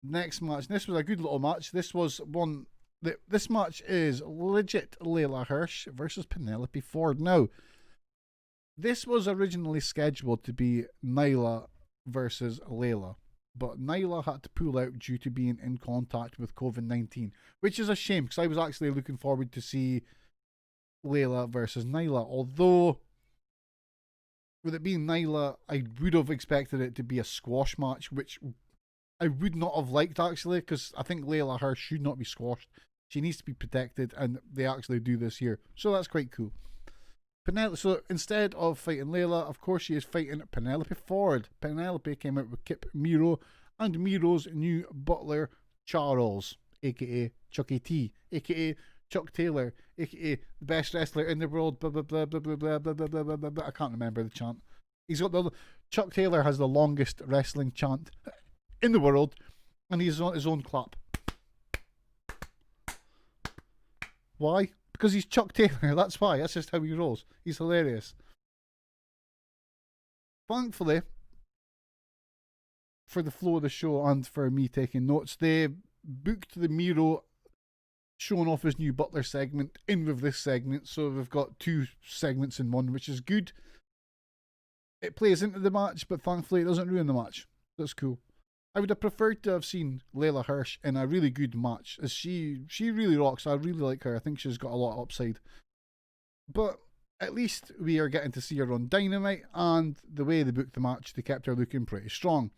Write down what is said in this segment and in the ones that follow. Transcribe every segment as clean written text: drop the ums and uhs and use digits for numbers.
Next match. This was a good little match. This was one. This match is legit Leyla Hirsch versus Penelope Ford. Now, this was originally scheduled to be Nyla versus Leyla, but Nyla had to pull out due to being in contact with COVID-19, which is a shame because I was actually looking forward to see Leyla versus Nyla. Although, with it being Nyla, I would have expected it to be a squash match, which I would not have liked actually, because I think Leyla Hirsch should not be squashed. She needs to be protected, and they actually do this here, so that's quite cool. So instead of fighting Leyla, of course she is fighting Penelope Ford. Penelope came out with Kip Miro and Miro's new butler Charles, aka Chucky T, aka Chuck Taylor, aka the best wrestler in the world. Blah blah blah blah blah blah blah blah blah blah blah. I can't remember the chant. He's got the Chuck Taylor has the longest wrestling chant in the world, and he's on his own clap. Why? Because he's Chuck Taylor, that's why. That's just how he rolls. He's hilarious. Thankfully, for the flow of the show and for me taking notes, they booked the Miro showing off his new Butler segment in with this segment, so we've got two segments in one, which is good. It plays into the match, but thankfully it doesn't ruin the match. That's cool. I would have preferred to have seen Leyla Hirsch in a really good match, as she really rocks. I really like her. I think she's got a lot of upside. But at least we are getting to see her on Dynamite, and the way they booked the match, they kept her looking pretty strong.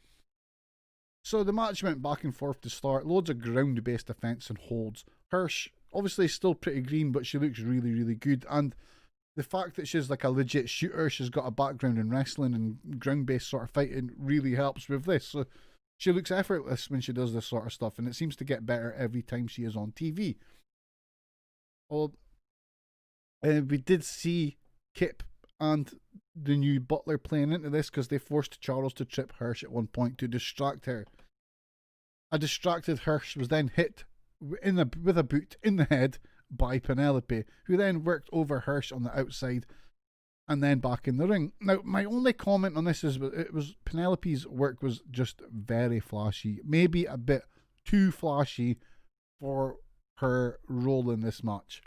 So the match went back and forth to start. Loads of ground-based defense and holds. Hirsch, obviously still pretty green, but she looks really, really good. And the fact that she's like a legit shooter, she's got a background in wrestling and ground-based sort of fighting really helps with this. So she looks effortless when she does this sort of stuff, and it seems to get better every time she is on TV. Well, we did see Kip and the new butler playing into this because they forced Charles to trip Hirsch at one point to distract her. A distracted Hirsch was then hit with a boot in the head by Penelope, who then worked over Hirsch on the outside and then back in the ring. Now, my only comment on this is it was Penelope's work was just very flashy. Maybe a bit too flashy for her role in this match.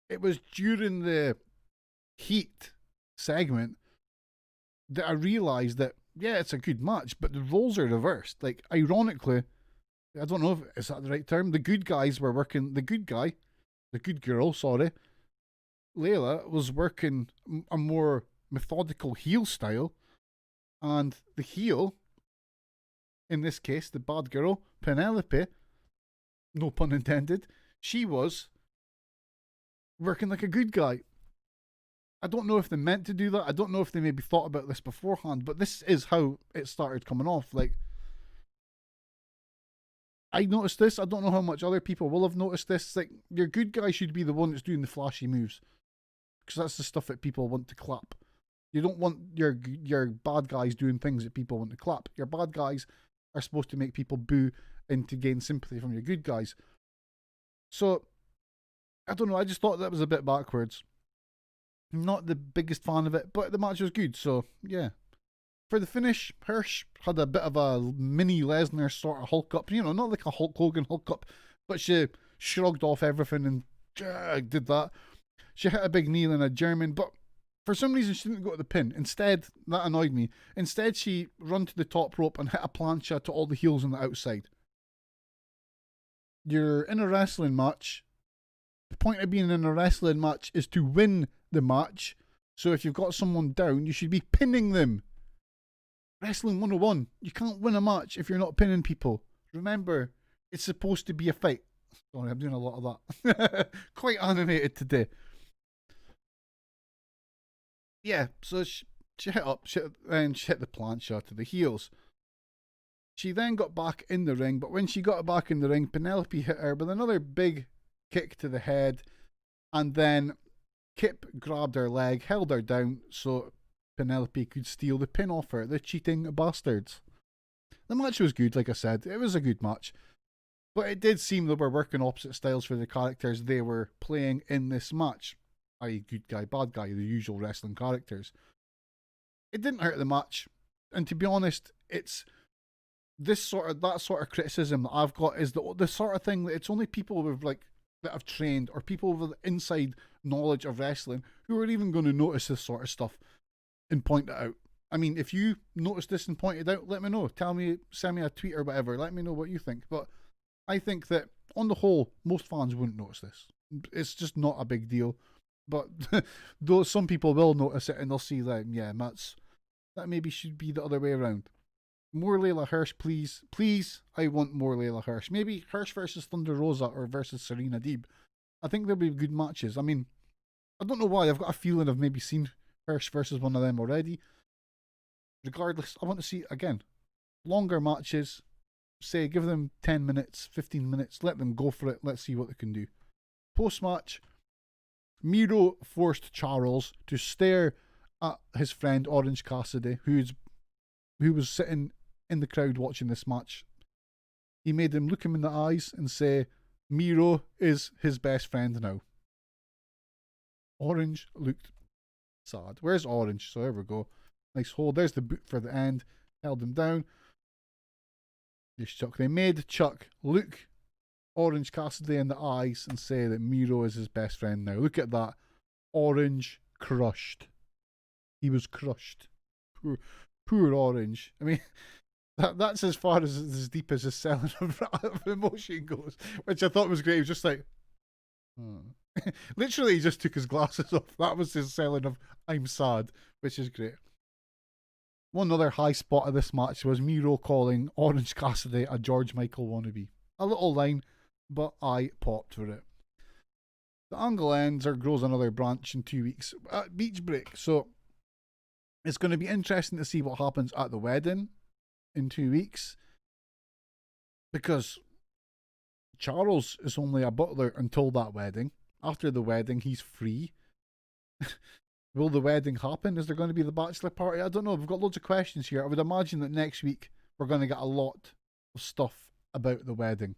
It was during the heat segment that I realised that, yeah, it's a good match, but the roles are reversed. Like, ironically, I don't know if is that the right term, the good guys were working, the good girl, Leyla was working a more methodical heel style, and the heel, in this case, the bad girl, Penelope, no pun intended, she was working like a good guy. I don't know if they meant to do that. I don't know if they maybe thought about this beforehand, but this is how it started coming off. Like, I noticed this. I don't know how much other people will have noticed this. Like, your good guy should be the one that's doing the flashy moves, because that's the stuff that people want to clap. You don't want your bad guys doing things that people want to clap. Your bad guys are supposed to make people boo and to gain sympathy from your good guys. So, I don't know. I just thought that was a bit backwards. I'm not the biggest fan of it, but the match was good. So, yeah. For the finish, Hirsch had a bit of a mini Lesnar sort of Hulk up. You know, not like a Hulk Hogan Hulk up, but she shrugged off everything and did that. She hit a big knee in a German, but for some reason she didn't go to the pin. Instead, that annoyed me. Instead, she run to the top rope and hit a plancha to all the heels on the outside. You're in a wrestling match. The point of being in a wrestling match is to win the match. So if you've got someone down, you should be pinning them. Wrestling 101. You can't win a match if you're not pinning people. Remember, it's supposed to be a fight. Sorry, I'm doing a lot of that. Quite animated today. Yeah, so she hit up, and she hit the plancha to the heels. She then got back in the ring, but when she got back in the ring, Penelope hit her with another big kick to the head, and then Kip grabbed her leg, held her down so Penelope could steal the pin off her, the cheating bastards. The match was good, like I said. It was a good match. But it did seem they were working opposite styles for the characters they were playing in this match. I.e. good guy, bad guy, the usual wrestling characters. It didn't hurt the match. And to be honest, it's that sort of criticism that I've got is the sort of thing that it's only people with like that have trained or people with inside knowledge of wrestling who are even going to notice this sort of stuff and point it out. I mean, if you notice this and point it out, let me know. Tell me, send me a tweet or whatever. Let me know what you think. But I think that on the whole, most fans wouldn't notice this. It's just not a big deal. But though some people will notice it and they'll see that, yeah, that maybe should be the other way around. More Leyla Hirsch, please. Please, I want more Leyla Hirsch. Maybe Hirsch versus Thunder Rosa or versus Serena Deeb. I think there'll be good matches. I mean, I don't know why. I've got a feeling I've maybe seen Hirsch versus one of them already. Regardless, I want to see, again, longer matches. Say, give them 10 minutes, 15 minutes. Let them go for it. Let's see what they can do. Post-match, Miro forced Charles to stare at his friend Orange Cassidy, who was sitting in the crowd watching this match. He made him look him in the eyes and say, Miro is his best friend now. Orange looked sad. Where's Orange? So there we go. Nice hold. There's the boot for the end. Held him down. There's Chuck. They made Chuck look Orange Cassidy in the eyes and say that Miro is his best friend now. Look at that. Orange crushed. He was crushed. Poor Orange. I mean, that's as far as deep as his selling of emotion goes, which I thought was great. He was just like, literally, he just took his glasses off. That was his selling of I'm sad, which is great. One other high spot of this match was Miro calling Orange Cassidy a George Michael wannabe. A little line, but I popped for it. The angle ends or grows another branch in 2 weeks at beach break. So it's going to be interesting to see what happens at the wedding in 2 weeks. Because Charles is only a butler until that wedding. After the wedding, he's free. Will the wedding happen? Is there going to be the bachelor party? I don't know. We've got loads of questions here. I would imagine that next week we're going to get a lot of stuff about the wedding.